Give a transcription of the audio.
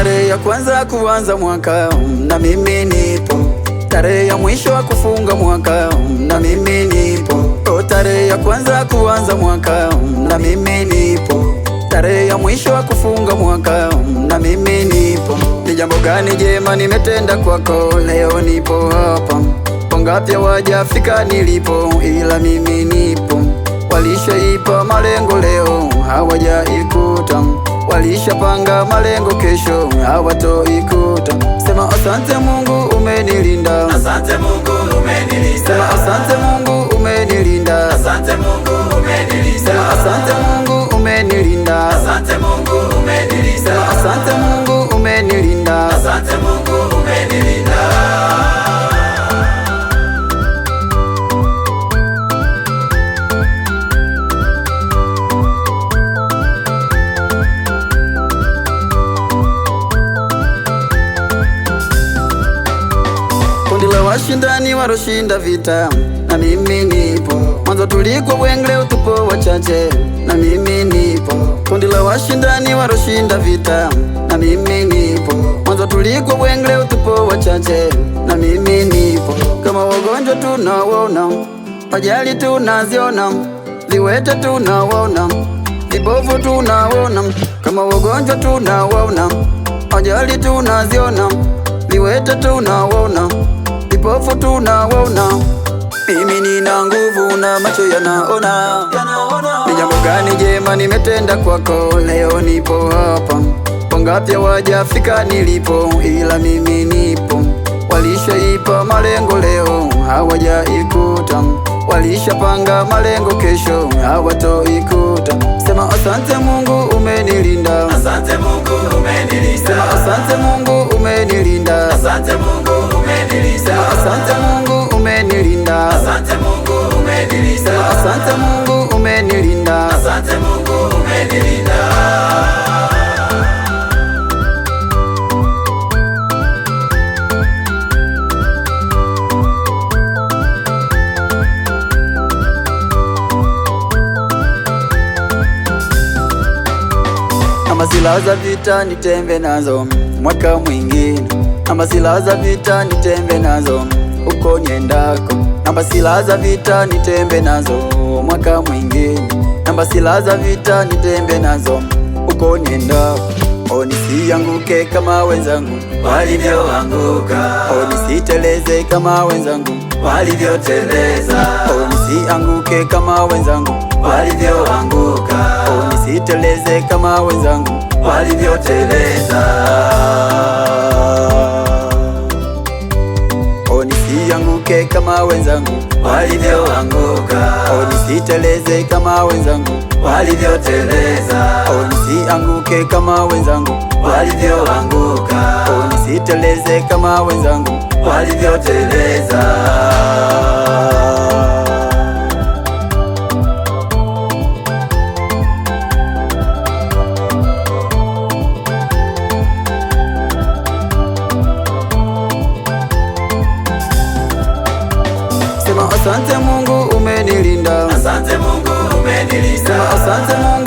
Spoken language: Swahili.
tarehe ya kwanza kuanza mwaka na mimi nipo, tarehe ya mwisho wa kufunga mwaka na mimi nipo. Tarehe ya kwanza kuanza mwaka na mimi nipo, tarehe ya mwisho wa kufunga mwaka na mimi nipo. Ni jambo gani jema nimetenda kwako, leo nipo hapa. Wangapi wajafika nilipo, ila mimi nipo. Walishaipa malengo leo, hawajaikuta. Walishapanga malengo kesho, hawatoikuta. Sema asante Mungu umenilinda, asante Mungu umenilinda. sema asante Mungu umenilinda, Asante Mungu umenilinda. sema asante Mungu umenilinda, Asante Mungu umenilinda. sema asante Mungu umenilinda. Asante Mungu umenilinda. Kundi la washindani waroshinda vita na mimi nipo. Mwanzo tulikuwa wengi, leo tupo wachache na mimi nipo. Kundi la washindani waroshinda vita na mimi nipo. Mwanzo tulikuwa wengi, leo tupo wachache na mimi nipo. Kama wagonjwa tunawaona, ajali tunaziona, viwete tunawaona, vibovu tunawaona. Kama wagonjwa tunawaona, ajali tunaziona, viwete tunawaona, vipofu tunawaona. Mimi nina nguvu na macho yanaona. Ni jambo gani jema nimetenda kwako, leo nipo hapa. Wangapi wajafika nilipo, ila mimi nipo. Walishaipa malengo leo, hawajaikuta. Walishapanga malengo kesho, hawatoikuta. Sema asante Mungu umenilinda, Asante Mungu umenilinda. sema asante Mungu umenilinda, Asante Mungu umenilinda. sema asante Mungu umenilinda, Asante Mungu umenilinda. sema asante Mungu umenilinda. Asante Mungu umenilinda. Ama silaha za vita nitembe nazo mwaka mwingine, ama silaha za vita nitembe nazo uko niendako. Namba silaha za vita nitembe nazo mwaka mwingine, namba silaha za vita nitembe nazo uko niendako. Nisianguke kama wenzangu Walivyoanguka, nisiteleze kama wenzangu walivyoteleza, nisianguke kama wenzangu walivyoanguka, nisiteleze kama wenzangu walivyoteleza. nisianguke kama wenzangu Walivyoanguka, nisiteleze kama wenzangu walivyoteleza, nisianguke kama wenzangu walivyoanguka, nisiteleze kama wenzangu walivyoteleza. Sema asante Mungu umenilinda, Asante Mungu umenilinda. sema asante Mungu